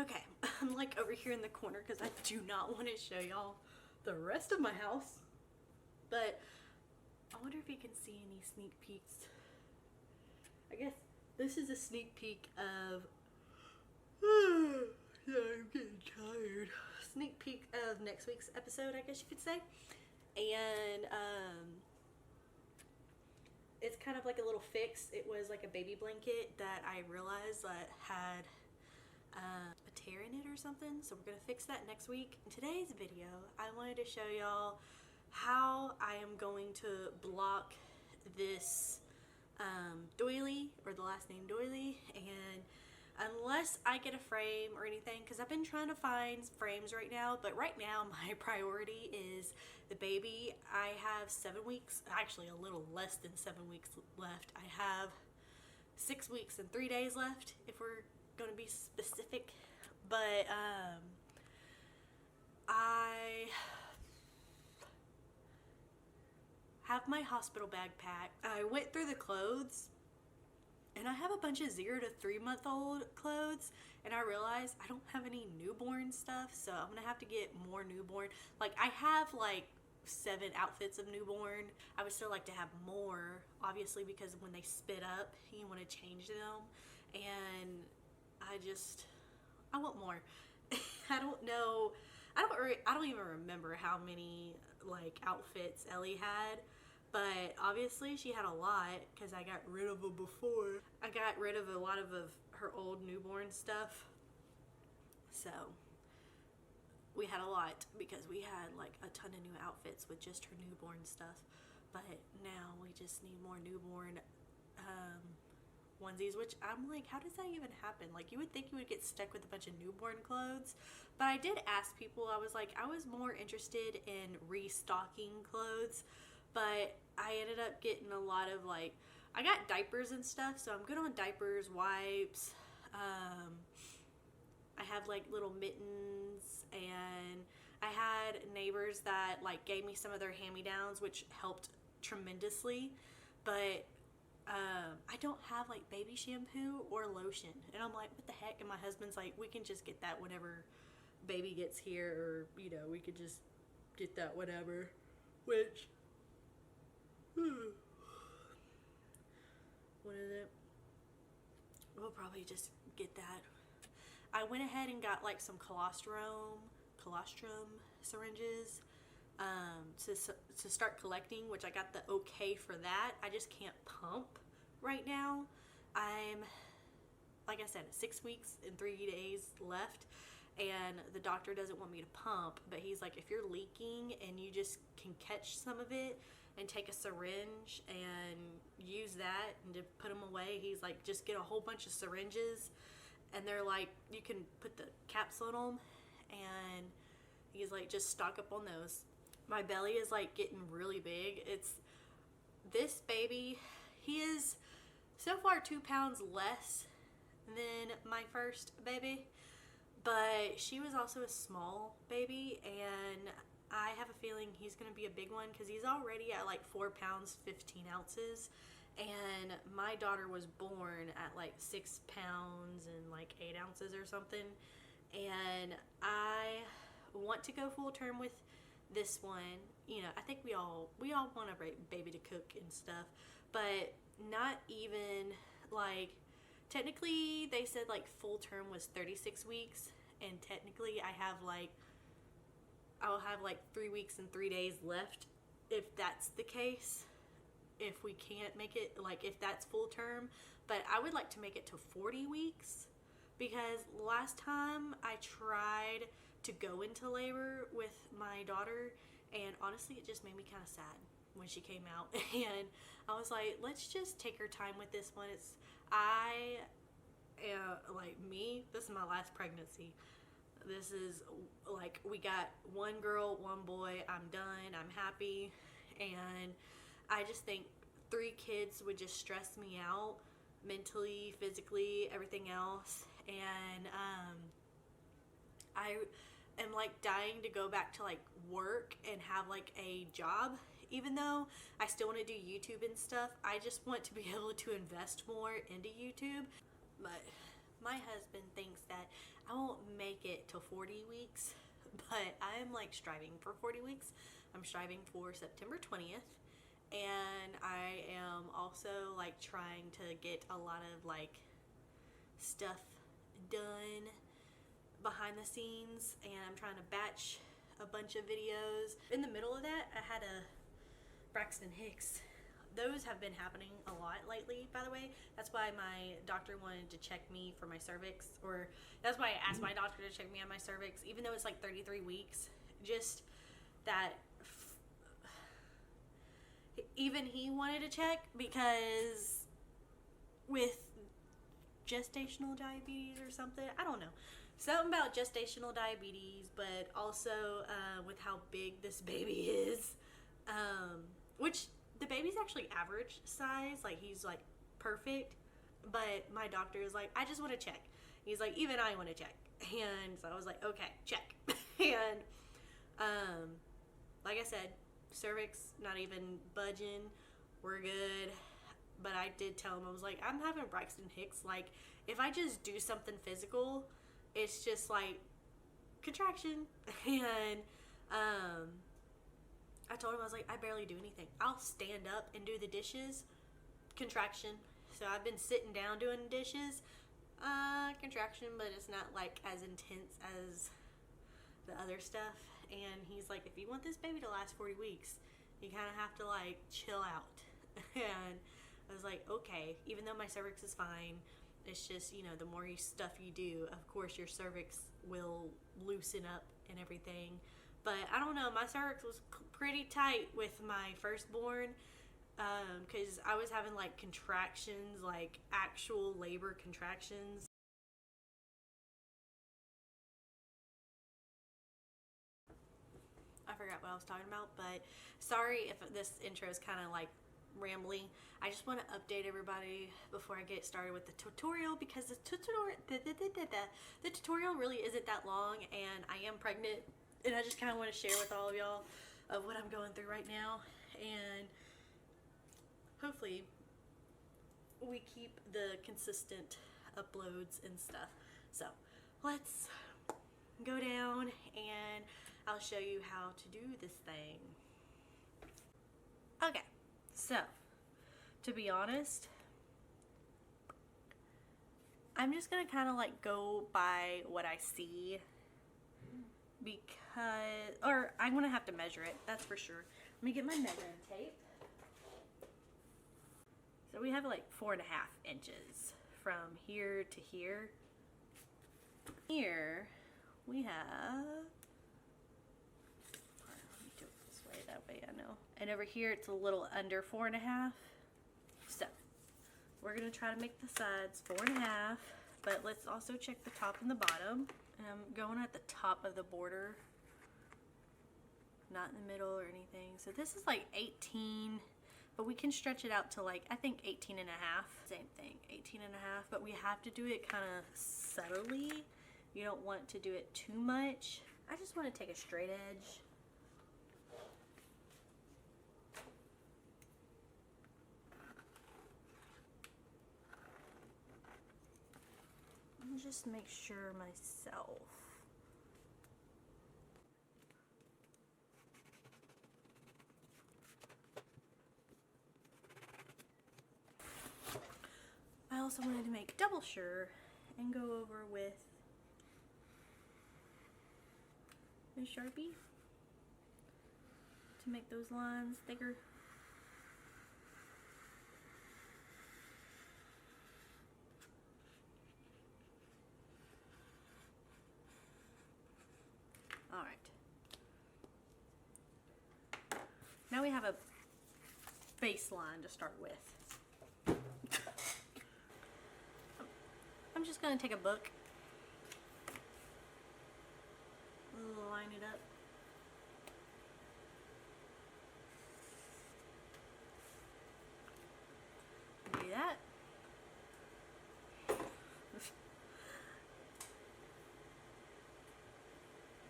Okay, I'm like over here in the corner because I do not want to show y'all the rest of my house. But I wonder if you can see any sneak peeks. I guess this is a sneak peek of yeah, I'm getting tired. Sneak peek of next week's episode, I guess you could say. And it's kind of like a little fix. It was like a baby blanket that I realized that had a tear in it or something, so we're gonna fix that next week. In today's video, I wanted to show y'all how I am going to block this Doyle, or the last name Doyle, and unless I get a frame or anything, because I've been trying to find frames right now, but right now my priority is the baby. I have 7 weeks, actually a little less than 7 weeks left. I have 6 weeks and 3 days left if we're going to be specific, but I have my hospital bag packed. I went through the clothes and I have a bunch of 0 to 3 month old clothes, and I realized I don't have any newborn stuff, so I'm gonna have to get more newborn. Like, I have like 7 outfits of newborn. I would still like to have more, obviously, because when they spit up you want to change them, and I want more. I don't know, I don't even remember how many like outfits Ellie had, but obviously she had a lot because I got rid of them before. I got rid of a lot of her old newborn stuff, so we had a lot because we had like a ton of new outfits with just her newborn stuff. But now we just need more newborn onesies, which I'm like, how does that even happen? Like, you would think you would get stuck with a bunch of newborn clothes, but I did ask people. I was like, I was more interested in restocking clothes, but I ended up getting a lot of like, I got diapers and stuff, so I'm good on diapers, wipes. I have like little mittens, and I had neighbors that like gave me some of their hand-me-downs, which helped tremendously. But I don't have like baby shampoo or lotion, and I'm like, what the heck? And my husband's like, we can just get that whenever baby gets here, or you know, we could just get that whatever. Which what is it? We'll probably just get that. I went ahead and got like some colostrum syringes to start collecting, which I got the okay for that. I just can't pump right now. I'm, like I said, 6 weeks and 3 days left, and the doctor doesn't want me to pump, but he's like, if you're leaking and you just can catch some of it and take a syringe and use that and to put them away, he's like, just get a whole bunch of syringes, and they're like, you can put the capsule in them, and he's like, just stock up on those. My belly is like getting really big. It's this baby, he is so far 2 pounds less than my first baby, but she was also a small baby, and I have a feeling he's gonna be a big one because he's already at like 4 pounds 15 ounces, and my daughter was born at like 6 pounds and like 8 ounces or something. And I want to go full term with this one. You know, I think we all want a baby to cook and stuff, but not even like, technically they said like full term was 36 weeks, and technically I'll have like 3 weeks and 3 days left if that's the case, if we can't make it, like if that's full term. But I would like to make it to 40 weeks because last time I tried to go into labor with my daughter, and honestly it just made me kind of sad when she came out. And I was like, let's just take our time with this one. This is my last pregnancy. This is like, we got 1 girl, 1 boy. I'm done. I'm happy. And I just think 3 kids would just stress me out mentally, physically, everything else. And I am like dying to go back to like work and have like a job. Even though I still want to do YouTube and stuff, I just want to be able to invest more into YouTube. But My husband thinks that I won't make it to 40 weeks, but I am like striving for 40 weeks. I'm striving for September 20th, and I am also like trying to get a lot of like stuff done behind the scenes, and I'm trying to batch a bunch of videos. In the middle of that, I had a Braxton Hicks. Those have been happening a lot lately, by the way. That's why my doctor wanted to check me for my cervix, or that's why I asked my doctor to check me on my cervix, even though it's like 33 weeks. Just that even he wanted to check, because with gestational diabetes or something, I don't know. Something about gestational diabetes, but also with how big this baby is, which the baby's actually average size, like he's like perfect, but my doctor is like, I just want to check. He's like, even I want to check. And so I was like, okay, check. And like I said, cervix not even budging, we're good. But I did tell him, I was like, I'm having Braxton Hicks, like if I just do something physical, it's just like contraction. And I told him, I was like, I barely do anything. I'll stand up and do the dishes, contraction. So I've been sitting down doing dishes, contraction, but it's not like as intense as the other stuff. And he's like, if you want this baby to last 40 weeks, you kind of have to like chill out. And I was like, okay, even though my cervix is fine, it's just, you know, the more stuff you do, of course your cervix will loosen up and everything. But I don't know, my cervix was pretty tight with my firstborn, because I was having like contractions, like actual labor contractions. I forgot what I was talking about, but sorry if this intro is kind of like rambly. I just want to update everybody before I get started with the tutorial, because the tutorial really isn't that long, and I am pregnant, and I just kind of want to share with all of y'all of what I'm going through right now, and hopefully we keep the consistent uploads and stuff. So let's go down and I'll show you how to do this thing. Okay, so to be honest, I'm just gonna kind of like go by what I see, because, or I'm gonna have to measure it, that's for sure. Let me get my measuring tape. So we have like 4.5 inches from here to here. Here we have, let me do it this way, that way I know. And over here it's a little under 4.5. So we're gonna try to make the sides 4.5, but let's also check the top and the bottom. And I'm going at the top of the border, not in the middle or anything. So this is like 18, but we can stretch it out to like, I think 18 and a half. Same thing, 18 and a half, but we have to do it kind of subtly. You don't want to do it too much. I just want to take a straight edge. And just make sure myself. I also wanted to make double sure and go over with a Sharpie to make those lines thicker. All right. Now we have a baseline to start with. I'm just going to take a book, line it up. Do that.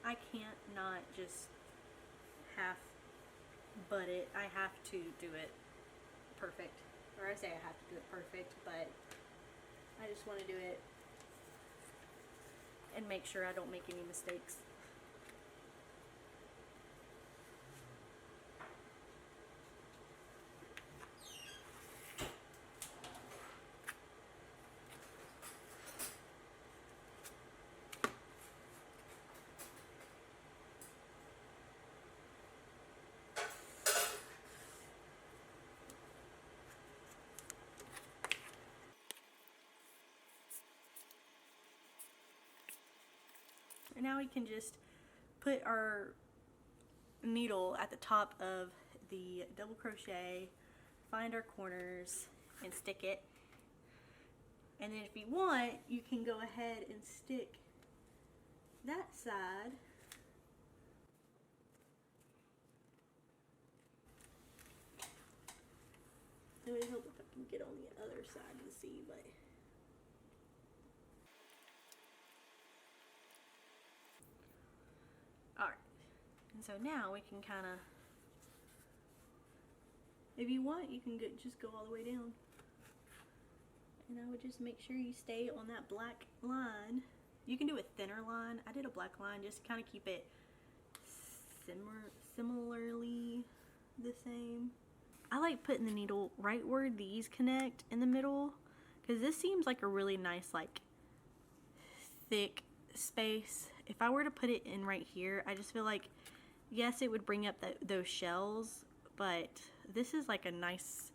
I can't not just half butt it. I have to do it perfect. Or I say I have to do it perfect, but I just want to do it and make sure I don't make any mistakes. And now we can just put our needle at the top of the double crochet, find our corners, and stick it. And then if you want, you can go ahead and stick that side it would help if I can get on the other side and see, but alright. And so now we can kind of, if you want, you can just go all the way down. And I would just make sure you stay on that black line. You can do a thinner line. I did a black line just to kind of keep it similarly the same. I like putting the needle right where these connect in the middle, because this seems like a really nice, like, thick space. If I were to put it in right here, I just feel like, yes, it would bring up those shells, but this is like a nice,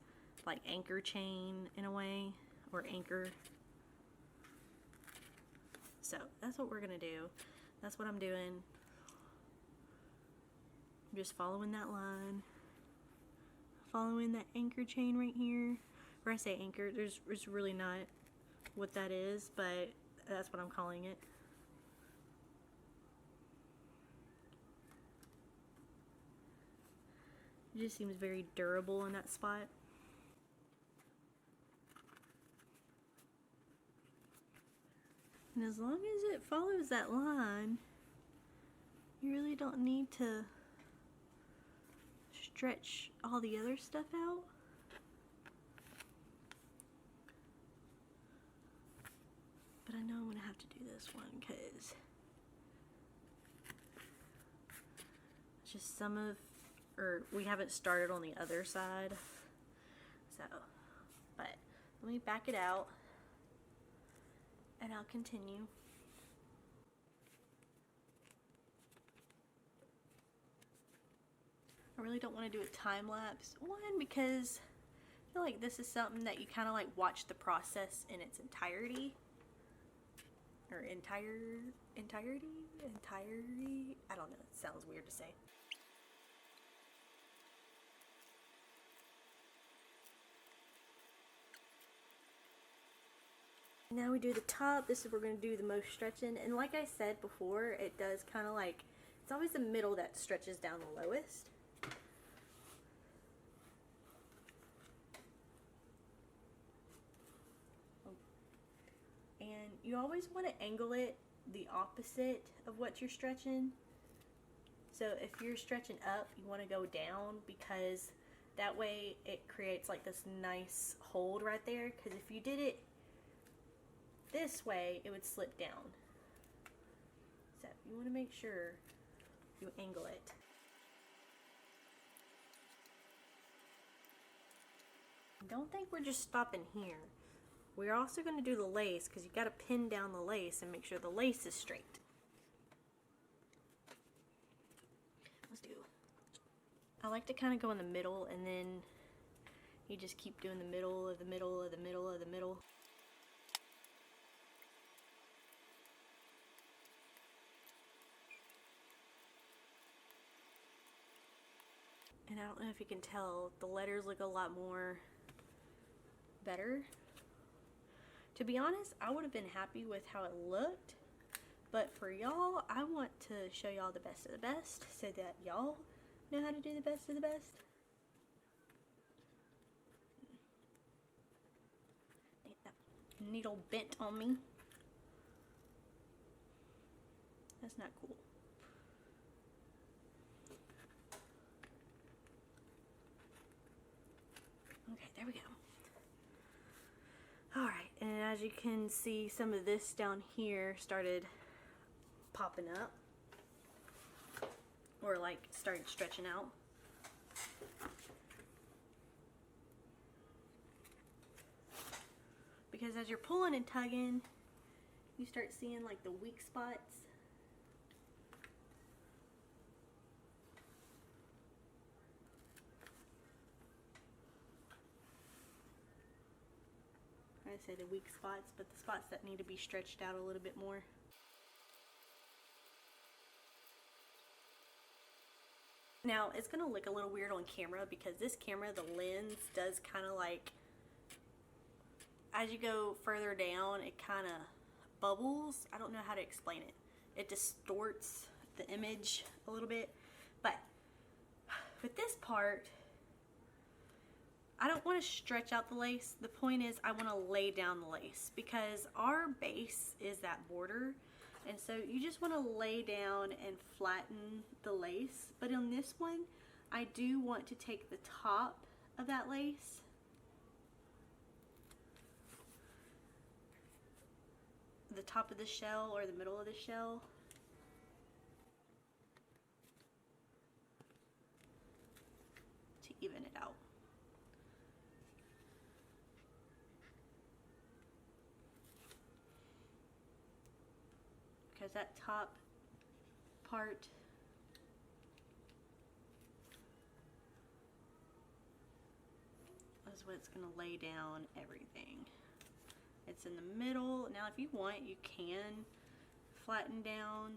like, anchor chain in a way, or anchor. So that's what we're gonna do. That's what I'm doing. I'm just following that line, following that anchor chain right here. Where I say anchor, it's really not what that is, but that's what I'm calling it. It just seems very durable in that spot. And as long as it follows that line, you really don't need to stretch all the other stuff out. But I know I'm gonna have to do this one because it's just some of, or we haven't started on the other side. So, but let me back it out and I'll continue. I really don't want to do a time lapse. One, because I feel like this is something that you kind of like watch the process in its entirety. Or entirety? I don't know. It sounds weird to say. Now we do the top. This is where we're going to do the most stretching. And like I said before, it does kind of like, it's always the middle that stretches down the lowest. And you always want to angle it the opposite of what you're stretching. So if you're stretching up, you want to go down, because that way it creates like this nice hold right there. Because if you did it this way, it would slip down. So you want to make sure you angle it. Don't think we're just stopping here. We're also going to do the lace, because you got to pin down the lace and make sure the lace is straight. Let's do. I like to kind of go in the middle, and then you just keep doing the middle of the middle of the middle of the middle. And I don't know if you can tell, the letters look a lot more better. To be honest, I would have been happy with how it looked, but for y'all, I want to show y'all the best of the best so that y'all know how to do the best of the best. That needle bent on me. That's not cool. Okay, there we go. Alright, and as you can see, some of this down here started popping up or like started stretching out. Because as you're pulling and tugging, you start seeing like the weak spots. I say the weak spots, but the spots that need to be stretched out a little bit more. Now, it's going to look a little weird on camera because this camera, the lens does kind of like, as you go further down, it kind of bubbles. I don't know how to explain it. It distorts the image a little bit. But with this part, I don't want to stretch out the lace. The point is I want to lay down the lace because our base is that border. And so you just want to lay down and flatten the lace. But on this one, I do want to take the top of that lace the top of the shell or the middle of the shell to even it out. Because that top part is what's going to lay down everything. It's in the middle. Now if you want, you can flatten down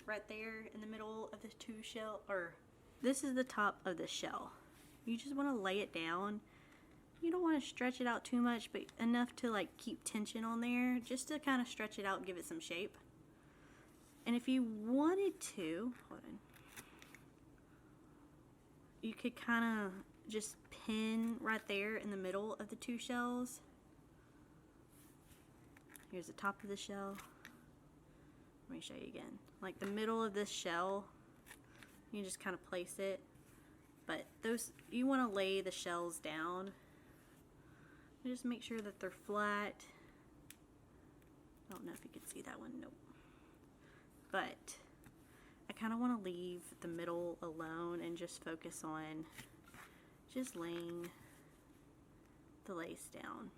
right there in the middle of the two shell, or this is the top of the shell. You just want to lay it down. You don't want to stretch it out too much, but enough to like keep tension on there, just to kind of stretch it out and give it some shape. And if you wanted to, hold on, you could kind of just pin right there in the middle of the two shells. Here's the top of the shell. Let me show you again. Like the middle of this shell, you just kind of place it. But those, you want to lay the shells down. And just make sure that they're flat. I don't know if you can see that one. Nope. But I kind of want to leave the middle alone and just focus on just laying the lace down.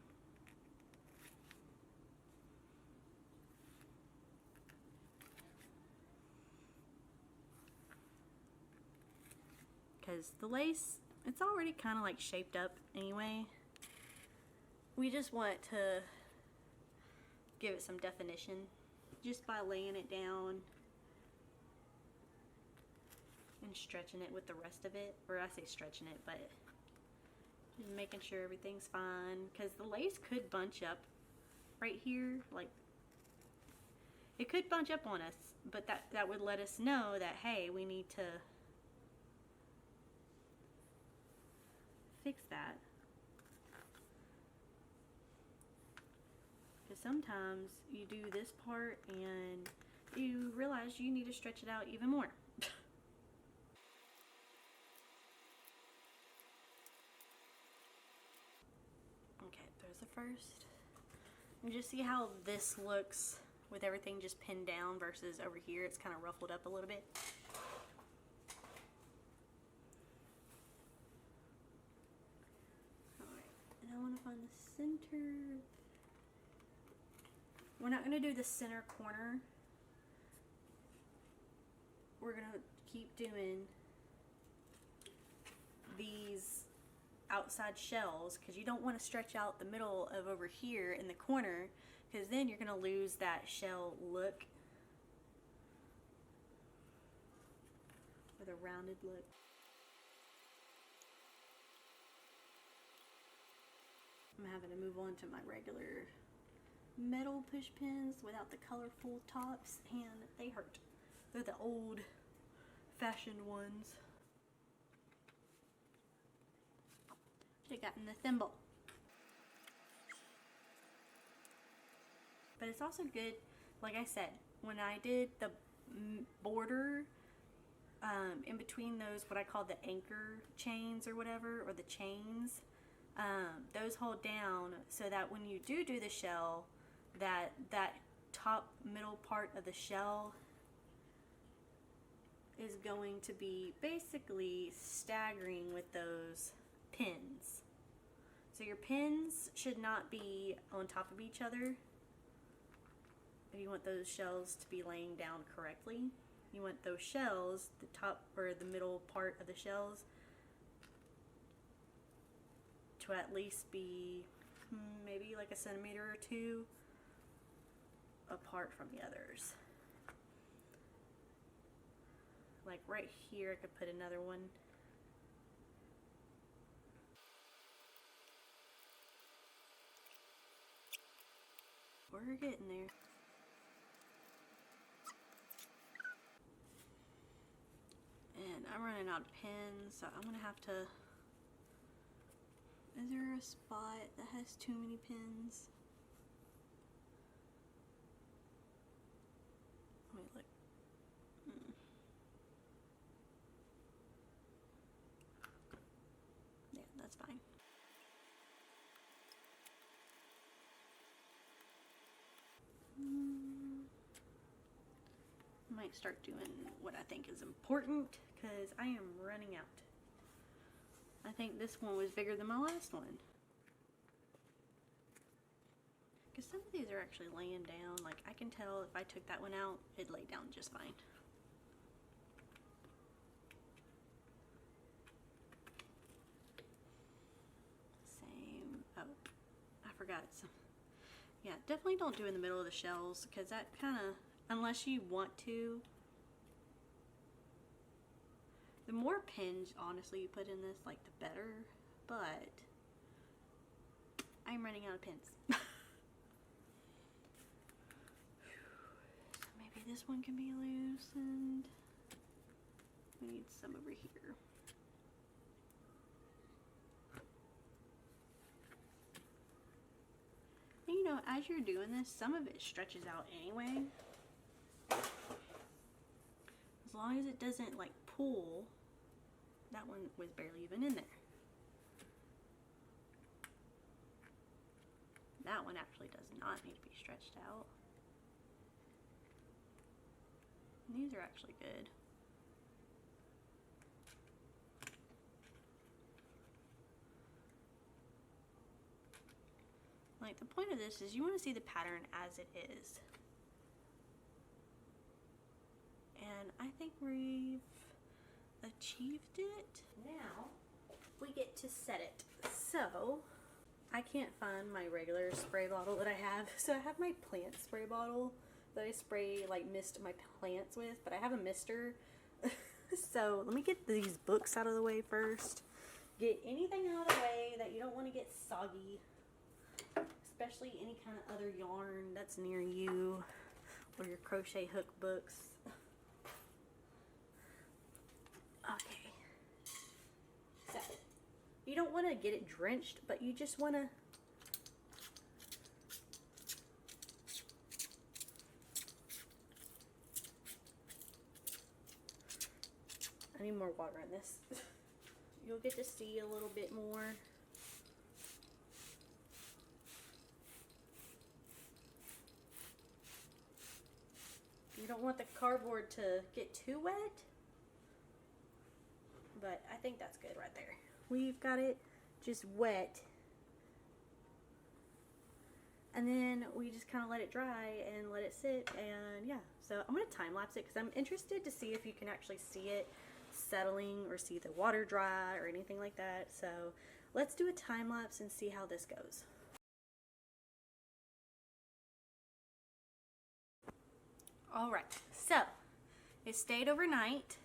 Because the lace, it's already kind of like shaped up anyway. We just want to give it some definition just by laying it down and stretching it with the rest of it. Or I say stretching it, but just making sure everything's fine. Because the lace could bunch up right here. Like, it could bunch up on us, but that would let us know that, hey, we need to fix that. Because sometimes you do this part and you realize you need to stretch it out even more. Okay, there's the first. And just see how this looks with everything just pinned down versus over here it's kind of ruffled up a little bit. Alright, and I want to find the center. We're not going to do the center corner. We're going to keep doing these outside shells because you don't want to stretch out the middle of over here in the corner because then you're going to lose that shell look or the rounded look. I'm having to move on to my regular metal push pins without the colorful tops, and they hurt. They're the old fashioned ones. Should have gotten the thimble. But it's also good, like I said, when I did the border in between those, what I call the anchor chains or whatever, or the chains, those hold down so that when you do the shell, that top middle part of the shell is going to be basically staggering with those pins. So your pins should not be on top of each other. If you want those shells to be laying down correctly, you want those shells, the top or the middle part of the shells, to at least be maybe like a centimeter or two apart from the others. Like right here, I could put another one. We're getting there. And I'm running out of pins, so I'm gonna have to. Is there a spot that has too many pins? Wait, look. Yeah, that's fine. Might start doing what I think is important because I am running out. I think this one was bigger than my last one. Because some of these are actually laying down. Like I can tell if I took that one out, it'd lay down just fine. Same. Oh, I forgot some. Yeah, definitely don't do in the middle of the shells because that kind of, unless you want to. The more pins, honestly, you put in this, like, the better. But I'm running out of pins. So maybe this one can be loosened. We need some over here. And, you know, as you're doing this, some of it stretches out anyway. As long as it doesn't, like, pull. That one was barely even in there. That one actually does not need to be stretched out. And these are actually good. Like, the point of this is you want to see the pattern as it is. And I think we've achieved it. Now we get to set it. So I can't find my regular spray bottle that I have, so I have my plant spray bottle that I spray, like, mist my plants with, but I have a mister. So let me get these books out of the way first. Get anything out of the way that you don't want to get soggy, especially any kind of other yarn that's near you, or your crochet hook books. Okay, so you don't want to get it drenched, but you just want to I need more water in this. You'll get to see a little bit more. You don't want the cardboard to get too wet. But I think that's good right there. We've got it just wet. And then we just kind of let it dry and let it sit, and yeah. So I'm going to time lapse it because I'm interested to see if you can actually see it settling or see the water dry or anything like that. So let's do a time lapse and see how this goes. Alright, so it stayed overnight.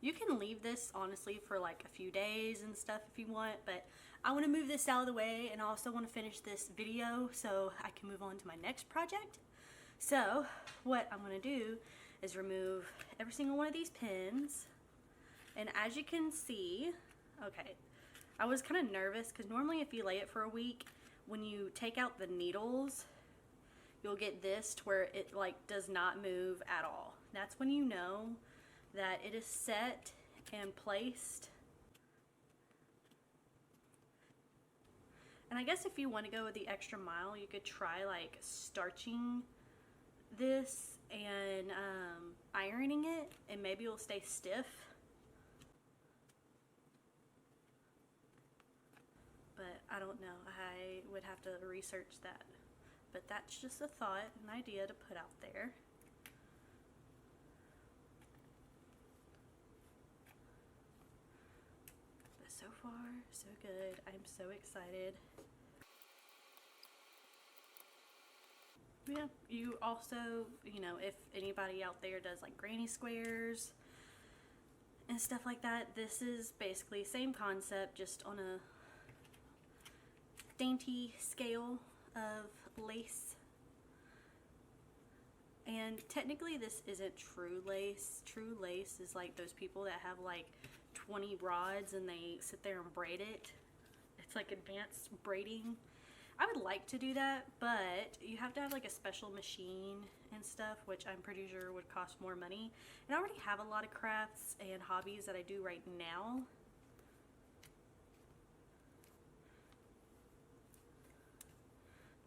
You can leave this honestly for like a few days and stuff if you want, but I want to move this out of the way, and I also want to finish this video so I can move on to my next project. So what I'm going to do is remove every single one of these pins, and as you can see, okay, I was kind of nervous because normally if you lay it for a week, when you take out the needles, you'll get this to where it like does not move at all. That's when you know that it is set and placed. And I guess if you want to go the extra mile, you could try like starching this and ironing it, and maybe it'll stay stiff. But I don't know. I would have to research that. But that's just a thought, an idea to put out there. But so far, so good. I'm so excited. Yeah, you also, you know, if anybody out there does like granny squares and stuff like that, this is basically same concept, just on a dainty scale of lace. And technically this isn't true lace. True lace is like those people that have like 20 rods and they sit there and braid it. It's like advanced braiding. I would like to do that, but you have to have like a special machine and stuff, which I'm pretty sure would cost more money. And I already have a lot of crafts and hobbies that I do right now.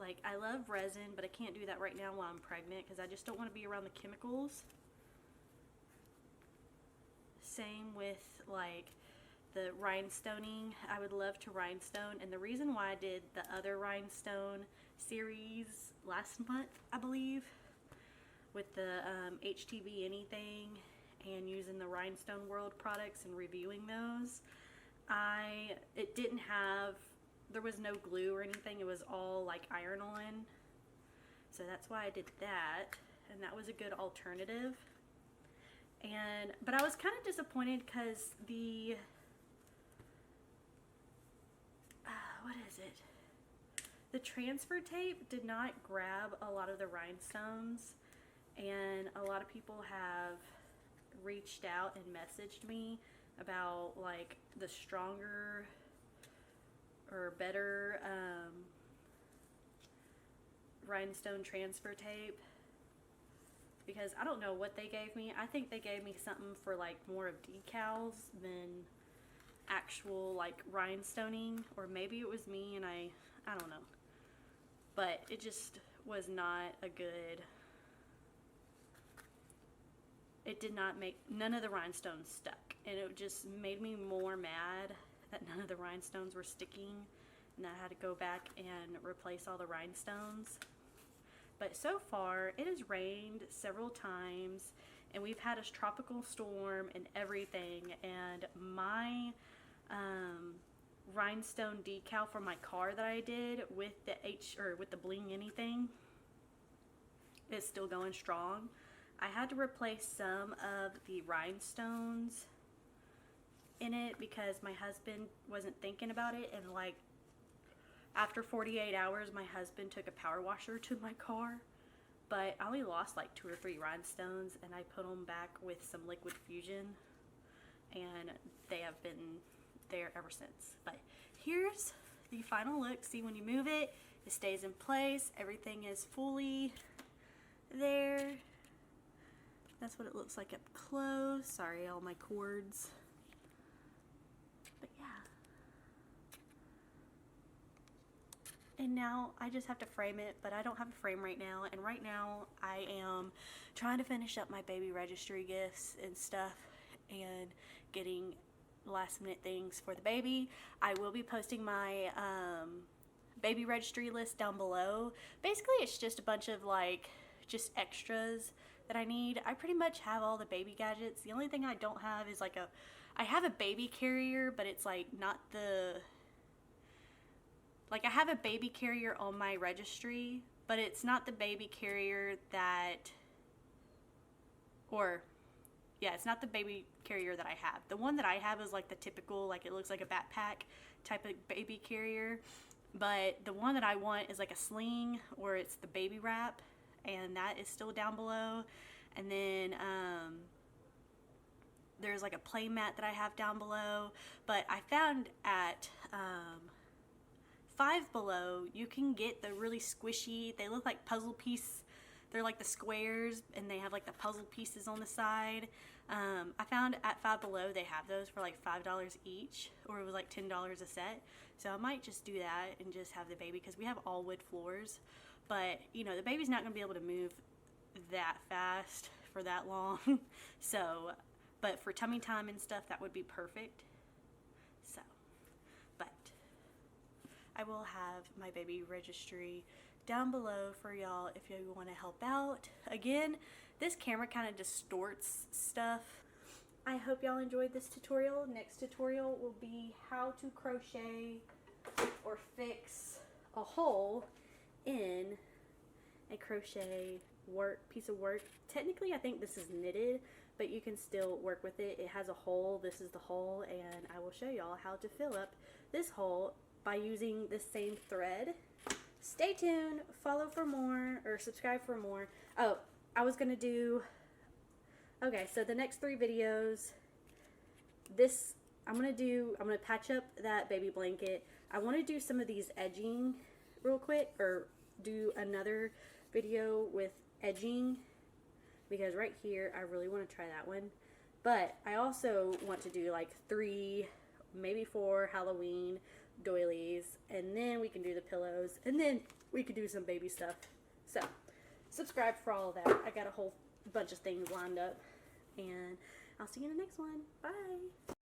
Like, I love resin, but I can't do that right now while I'm pregnant because I just don't want to be around the chemicals. Same with like the rhinestoning. I would love to rhinestone, and the reason why I did the other rhinestone series last month, I believe, with the HTV anything and using the Rhinestone World products and reviewing those, it didn't have, there was no glue or anything. It was all like iron-on, so that's why I did that, and that was a good alternative. But I was kind of disappointed because the what is it? The transfer tape did not grab a lot of the rhinestones, and a lot of people have reached out and messaged me about like the stronger or better rhinestone transfer tape, because I don't know what they gave me. I think they gave me something for like more of decals than actual like rhinestoning, or maybe it was me and I don't know, but it just was not a good, it did not make, none of the rhinestones stuck, and it just made me more mad that none of the rhinestones were sticking, and I had to go back and replace all the rhinestones. But so far it has rained several times and we've had a tropical storm and everything, and my rhinestone decal for my car that I did with the bling anything is still going strong. I had to replace some of the rhinestones in it because my husband wasn't thinking about it, and like after 48 hours my husband took a power washer to my car, but I only lost like 2 or 3 rhinestones, and I put them back with some liquid fusion, and they have been there ever since. But here's the final look. See, when you move it, it stays in place. Everything is fully there. That's what it looks like up close. Sorry, all my cords. But yeah. And now I just have to frame it, but I don't have a frame right now. And right now I am trying to finish up my baby registry gifts and stuff and getting last minute things for the baby. I will be posting my baby registry list down below. Basically it's just a bunch of like just extras that I need. I pretty much have all the baby gadgets. The only thing I don't have is like I have a baby carrier, but it's like not the, like I have a baby carrier on my registry, but it's not the baby carrier that, or yeah, it's not the baby carrier that I have. The one that I have is like the typical, like it looks like a backpack type of baby carrier, but the one that I want is like a sling, or it's the baby wrap, and that is still down below. And then there's like a play mat that I have down below, but I found at Five Below you can get the really squishy, they look like puzzle piece, they're like the squares and they have like the puzzle pieces on the side. I found at Five Below they have those for like $5 each, or it was like $10 a set. So I might just do that and just have the baby, because we have all wood floors. But you know, the baby's not going to be able to move that fast for that long. So, but for tummy time and stuff, that would be perfect. So, but I will have my baby registry down below for y'all if you want to help out. Again, this camera kind of distorts stuff. I hope y'all enjoyed this tutorial. Next tutorial will be how to crochet or fix a hole in a crochet piece of work. Technically, I think this is knitted, but you can still work with it. It has a hole. This is the hole, and I will show y'all how to fill up this hole by using the same thread. Stay tuned, follow for more, or subscribe for more. Oh, I was gonna do, okay, so the next 3 videos, I'm gonna patch up that baby blanket. I want to do some of these edging real quick, or do another video with edging, because right here I really want to try that one. But I also want to do like 3, maybe 4 Halloween doilies, and then we can do the pillows, and then we could do some baby stuff. So subscribe for all of that. I got a whole bunch of things lined up, and I'll see you in the next one. Bye.